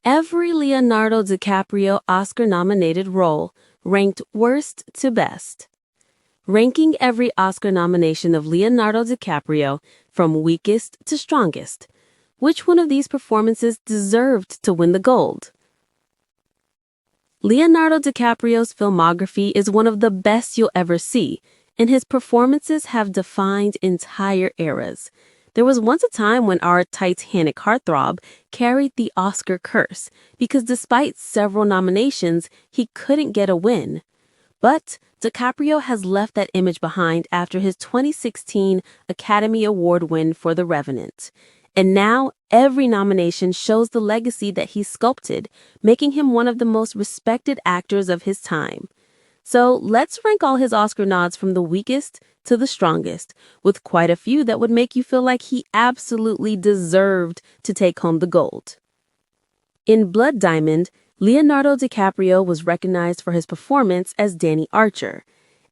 every Leonardo DiCaprio Oscar-nominated role ranked worst to best. Ranking every Oscar nomination of Leonardo DiCaprio from weakest to strongest. Which one of these performances deserved to win the gold? Leonardo DiCaprio's filmography is one of the best you'll ever see, and his performances have defined entire eras. There was once a time when our Titanic heartthrob carried the Oscar curse because despite several nominations, he couldn't get a win. But DiCaprio has left that image behind after his 2016 Academy Award win for The Revenant. And now every nomination shows the legacy that he sculpted, making him one of the most respected actors of his time. So let's rank all his Oscar nods from the weakest to the strongest, with quite a few that would make you feel like he absolutely deserved to take home the gold. In Blood Diamond, Leonardo DiCaprio was recognized for his performance as Danny Archer,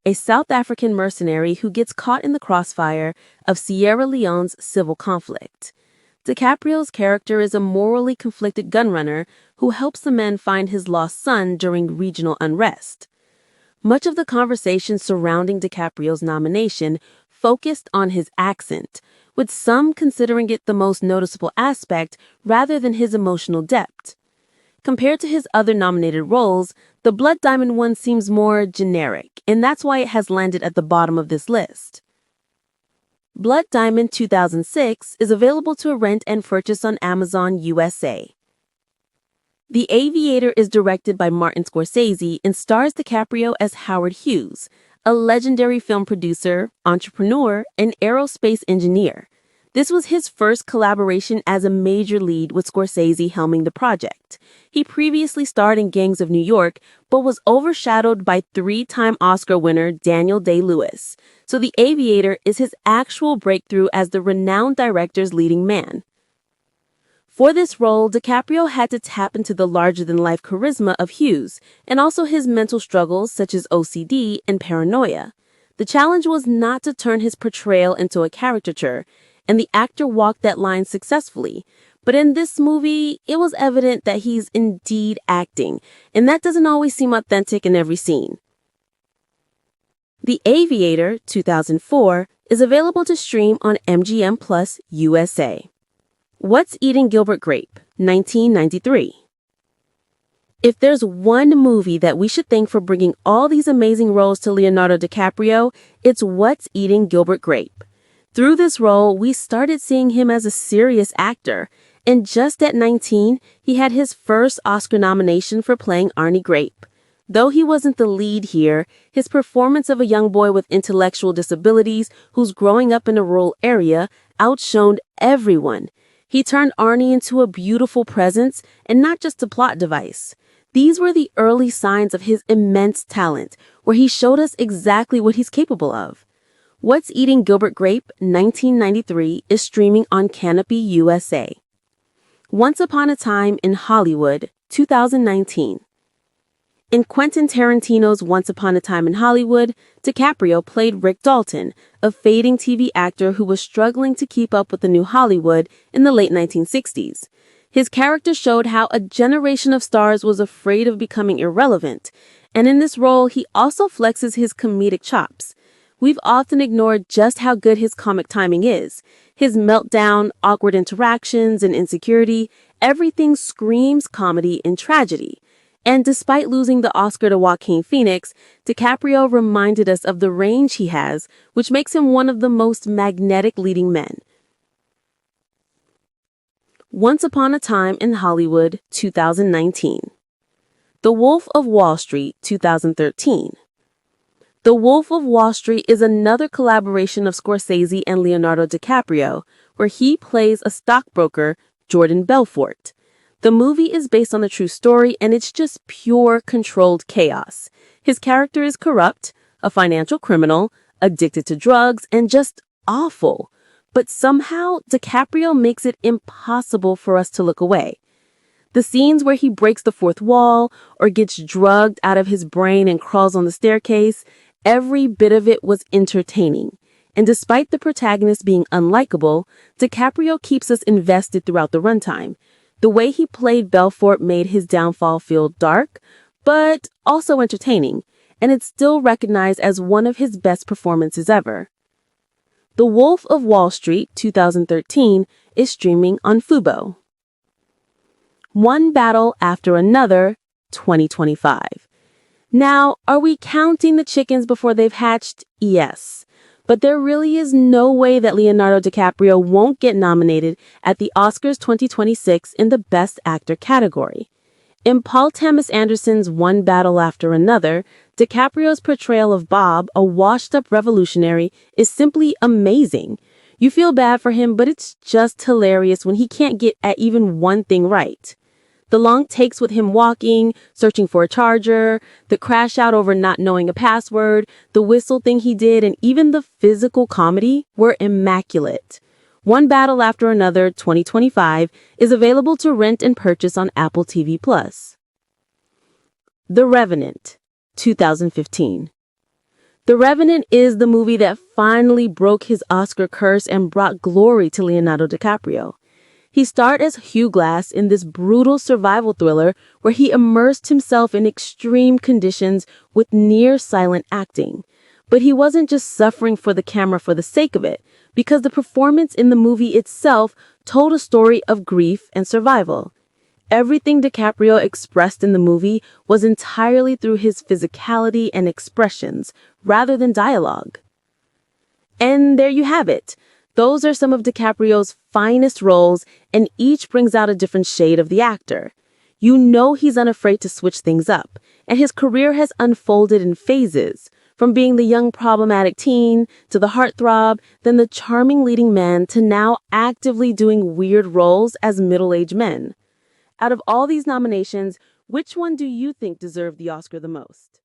a South African mercenary who gets caught in the crossfire of Sierra Leone's civil conflict. DiCaprio's character is a morally conflicted gunrunner who helps the men find his lost son during regional unrest. Much of the conversation surrounding DiCaprio's nomination focused on his accent, with some considering it the most noticeable aspect rather than his emotional depth. Compared to his other nominated roles, the Blood Diamond one seems more generic, and that's why it has landed at the bottom of this list. Blood Diamond 2006 is available to rent and purchase on Amazon USA. The Aviator is directed by Martin Scorsese and stars DiCaprio as Howard Hughes, a legendary film producer, entrepreneur, and aerospace engineer. This was his first collaboration as a major lead with Scorsese helming the project. He previously starred in Gangs of New York, but was overshadowed by three-time Oscar winner Daniel Day-Lewis. So The Aviator is his actual breakthrough as the renowned director's leading man. For this role, DiCaprio had to tap into the larger-than-life charisma of Hughes, and also his mental struggles such as OCD and paranoia. The challenge was not to turn his portrayal into a caricature, and the actor walked that line successfully. But in this movie, it was evident that he's indeed acting, and that doesn't always seem authentic in every scene. The Aviator, 2004, is available to stream on MGM Plus USA. What's Eating Gilbert Grape, 1993. If there's one movie that we should thank for bringing all these amazing roles to Leonardo DiCaprio, it's What's Eating Gilbert Grape. Through this role, we started seeing him as a serious actor, and just at 19, he had his first Oscar nomination for playing Arnie Grape. Though he wasn't the lead here, his performance of a young boy with intellectual disabilities who's growing up in a rural area outshone everyone. He turned Arnie into a beautiful presence and not just a plot device. These were the early signs of his immense talent, where he showed us exactly what he's capable of. What's Eating Gilbert Grape, 1993, is streaming on Canopy USA. Once Upon a Time in Hollywood, 2019. In Quentin Tarantino's Once Upon a Time in Hollywood, DiCaprio played Rick Dalton, a fading TV actor who was struggling to keep up with the new Hollywood in the late 1960s. His character showed how a generation of stars was afraid of becoming irrelevant, and in this role, he also flexes his comedic chops. We've often ignored just how good his comic timing is. His meltdown, awkward interactions, and insecurity, everything screams comedy and tragedy. And despite losing the Oscar to Joaquin Phoenix, DiCaprio reminded us of the range he has, which makes him one of the most magnetic leading men. Once Upon a Time in Hollywood, 2019. The Wolf of Wall Street, 2013. The Wolf of Wall Street is another collaboration of Scorsese and Leonardo DiCaprio, where he plays a stockbroker, Jordan Belfort. The movie is based on a true story, and it's just pure controlled chaos. His character is corrupt, a financial criminal, addicted to drugs, and just awful. But somehow, DiCaprio makes it impossible for us to look away. The scenes where he breaks the fourth wall or gets drugged out of his brain and crawls on the staircase, every bit of it was entertaining. And despite the protagonist being unlikable, DiCaprio keeps us invested throughout the runtime. The way he played Belfort made his downfall feel dark, but also entertaining, and it's still recognized as one of his best performances ever. The Wolf of Wall Street 2013 is streaming on Fubo. One Battle After Another 2025. Now, are we counting the chickens before they've hatched? Yes. But there really is no way that Leonardo DiCaprio won't get nominated at the Oscars 2026 in the Best Actor category. In Paul Thomas Anderson's One Battle After Another, DiCaprio's portrayal of Bob, a washed-up revolutionary, is simply amazing. You feel bad for him, but it's just hilarious when he can't get at even one thing right. The long takes with him walking, searching for a charger, the crash out over not knowing a password, the whistle thing he did, and even the physical comedy were immaculate. One Battle After Another 2025 is available to rent and purchase on Apple TV+. The Revenant 2015. The Revenant is the movie that finally broke his Oscar curse and brought glory to Leonardo DiCaprio. He starred as Hugh Glass in this brutal survival thriller where he immersed himself in extreme conditions with near-silent acting. But he wasn't just suffering for the camera for the sake of it, because the performance in the movie itself told a story of grief and survival. Everything DiCaprio expressed in the movie was entirely through his physicality and expressions, rather than dialogue. And there you have it. Those are some of DiCaprio's finest roles, and each brings out a different shade of the actor. You know he's unafraid to switch things up, and his career has unfolded in phases, from being the young problematic teen to the heartthrob, then the charming leading man to now actively doing weird roles as middle-aged men. Out of all these nominations, which one do you think deserved the Oscar the most?